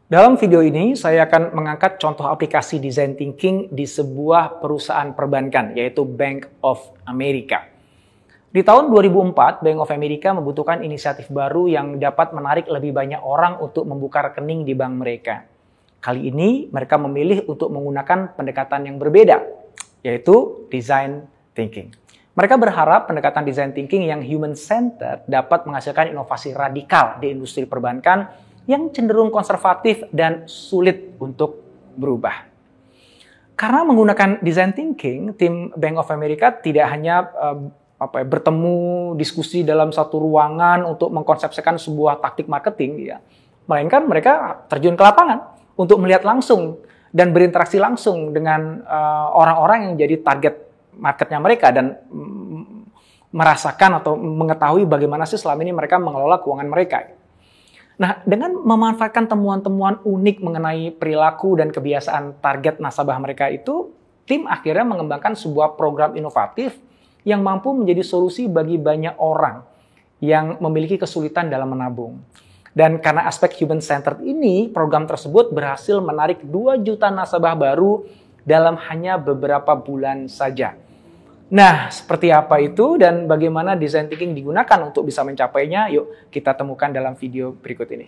Dalam video ini, saya akan mengangkat contoh aplikasi design thinking di sebuah perusahaan perbankan, yaitu Bank of America. Di tahun 2004, Bank of America membutuhkan inisiatif baru yang dapat menarik lebih banyak orang untuk membuka rekening di bank mereka. Kali ini, mereka memilih untuk menggunakan pendekatan yang berbeda, yaitu design thinking. Mereka berharap pendekatan design thinking yang human-centered dapat menghasilkan inovasi radikal di industri perbankan yang cenderung konservatif dan sulit untuk berubah. Karena menggunakan design thinking, tim Bank of America tidak hanya bertemu diskusi dalam satu ruangan untuk mengkonsepsikan sebuah taktik marketing, melainkan mereka terjun ke lapangan untuk melihat langsung dan berinteraksi langsung dengan orang-orang yang jadi target marketnya mereka dan merasakan atau mengetahui bagaimana sih selama ini mereka mengelola keuangan mereka. Nah, dengan memanfaatkan temuan-temuan unik mengenai perilaku dan kebiasaan target nasabah mereka itu, tim akhirnya mengembangkan sebuah program inovatif yang mampu menjadi solusi bagi banyak orang yang memiliki kesulitan dalam menabung. Dan karena aspek human-centered ini, program tersebut berhasil menarik 2 juta nasabah baru dalam hanya beberapa bulan saja. Nah, seperti apa itu dan bagaimana design thinking digunakan untuk bisa mencapainya? Yuk, kita temukan dalam video berikut ini.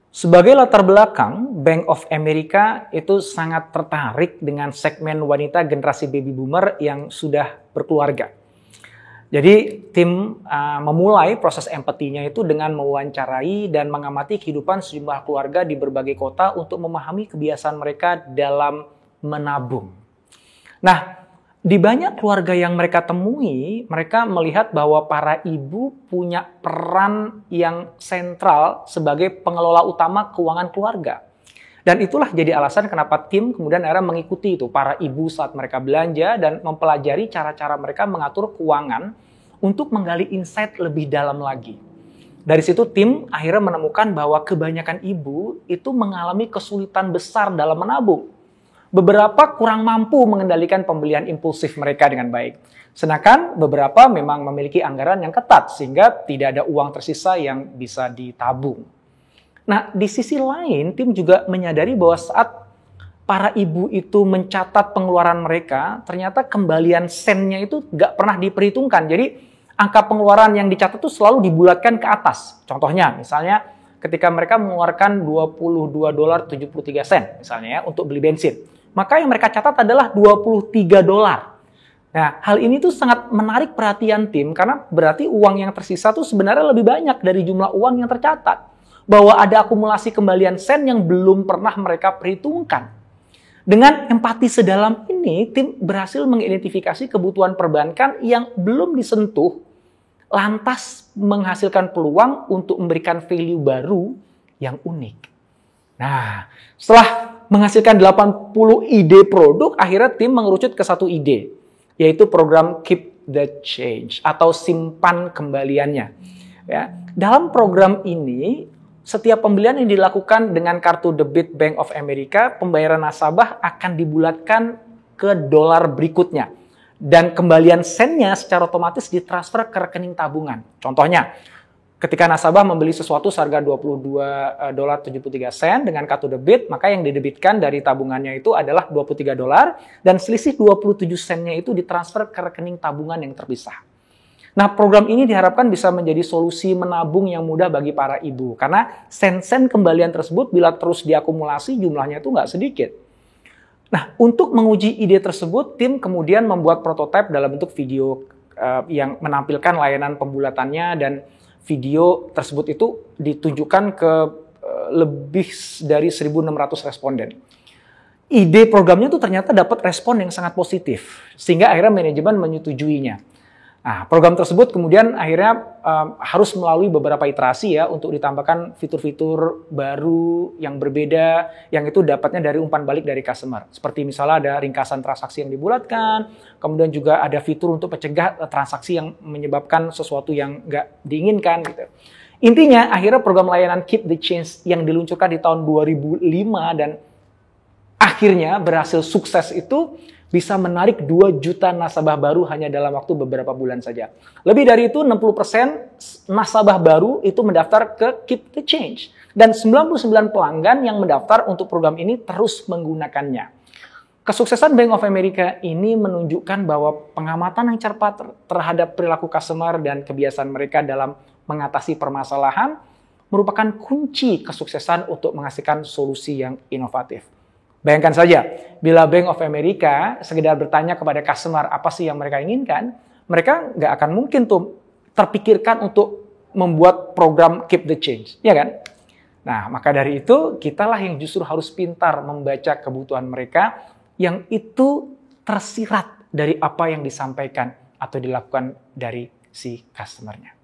Sebagai latar belakang, Bank of America itu sangat tertarik dengan segmen wanita generasi baby boomer yang sudah berkeluarga. Jadi tim memulai proses empatinya itu dengan mewawancarai dan mengamati kehidupan sejumlah keluarga di berbagai kota untuk memahami kebiasaan mereka dalam menabung. Nah, di banyak keluarga yang mereka temui, mereka melihat bahwa para ibu punya peran yang sentral sebagai pengelola utama keuangan keluarga. Dan itulah jadi alasan kenapa tim kemudian akhirnya mengikuti itu para ibu saat mereka belanja dan mempelajari cara-cara mereka mengatur keuangan untuk menggali insight lebih dalam lagi. Dari situ tim akhirnya menemukan bahwa kebanyakan ibu itu mengalami kesulitan besar dalam menabung. Beberapa kurang mampu mengendalikan pembelian impulsif mereka dengan baik. Sedangkan beberapa memang memiliki anggaran yang ketat sehingga tidak ada uang tersisa yang bisa ditabung. Nah, di sisi lain, tim juga menyadari bahwa saat para ibu itu mencatat pengeluaran mereka, ternyata kembalian sennya itu nggak pernah diperhitungkan. Jadi, angka pengeluaran yang dicatat itu selalu dibulatkan ke atas. Contohnya, misalnya ketika mereka mengeluarkan $22.73 misalnya ya, untuk beli bensin. Maka yang mereka catat adalah $23. Nah, hal ini tuh sangat menarik perhatian tim karena berarti uang yang tersisa tuh sebenarnya lebih banyak dari jumlah uang yang tercatat. Bahwa ada akumulasi kembalian sen yang belum pernah mereka perhitungkan. Dengan empati sedalam ini, tim berhasil mengidentifikasi kebutuhan perbankan yang belum disentuh, lantas menghasilkan peluang untuk memberikan value baru yang unik. Nah, setelah menghasilkan 80 ide produk, akhirnya tim mengerucut ke satu ide, yaitu program Keep the Change atau simpan kembaliannya. Ya, dalam program ini, setiap pembelian yang dilakukan dengan kartu debit Bank of America, pembayaran nasabah akan dibulatkan ke dolar berikutnya. Dan kembalian sennya secara otomatis ditransfer ke rekening tabungan. Contohnya, ketika nasabah membeli sesuatu seharga $22.73 dengan kartu debit, maka yang didebitkan dari tabungannya itu adalah $23 dan selisih 27 sennya itu ditransfer ke rekening tabungan yang terpisah. Nah, program ini diharapkan bisa menjadi solusi menabung yang mudah bagi para ibu. Karena sen-sen kembalian tersebut bila terus diakumulasi jumlahnya itu nggak sedikit. Nah, untuk menguji ide tersebut, tim kemudian membuat prototipe dalam bentuk video yang menampilkan layanan pembulatannya dan video tersebut itu ditunjukkan ke lebih dari 1.600 responden. Ide programnya itu ternyata dapat respon yang sangat positif, sehingga akhirnya manajemen menyetujuinya. Nah, program tersebut kemudian akhirnya harus melalui beberapa iterasi ya untuk ditambahkan fitur-fitur baru yang berbeda yang itu dapatnya dari umpan balik dari customer. Seperti misalnya ada ringkasan transaksi yang dibulatkan, kemudian juga ada fitur untuk mencegah transaksi yang menyebabkan sesuatu yang nggak diinginkan gitu. Intinya akhirnya program layanan Keep the Change yang diluncurkan di tahun 2005 dan akhirnya berhasil sukses itu bisa menarik 2 juta nasabah baru hanya dalam waktu beberapa bulan saja. Lebih dari itu, 60% nasabah baru itu mendaftar ke Keep the Change. Dan 99 pelanggan yang mendaftar untuk program ini terus menggunakannya. Kesuksesan Bank of America ini menunjukkan bahwa pengamatan yang cermat terhadap perilaku customer dan kebiasaan mereka dalam mengatasi permasalahan merupakan kunci kesuksesan untuk menghasilkan solusi yang inovatif. Bayangkan saja, bila Bank of America sekedar bertanya kepada customer apa sih yang mereka inginkan, mereka nggak akan mungkin tuh terpikirkan untuk membuat program Keep the Change, ya kan? Nah, maka dari itu, kitalah yang justru harus pintar membaca kebutuhan mereka yang itu tersirat dari apa yang disampaikan atau dilakukan dari si customer-nya.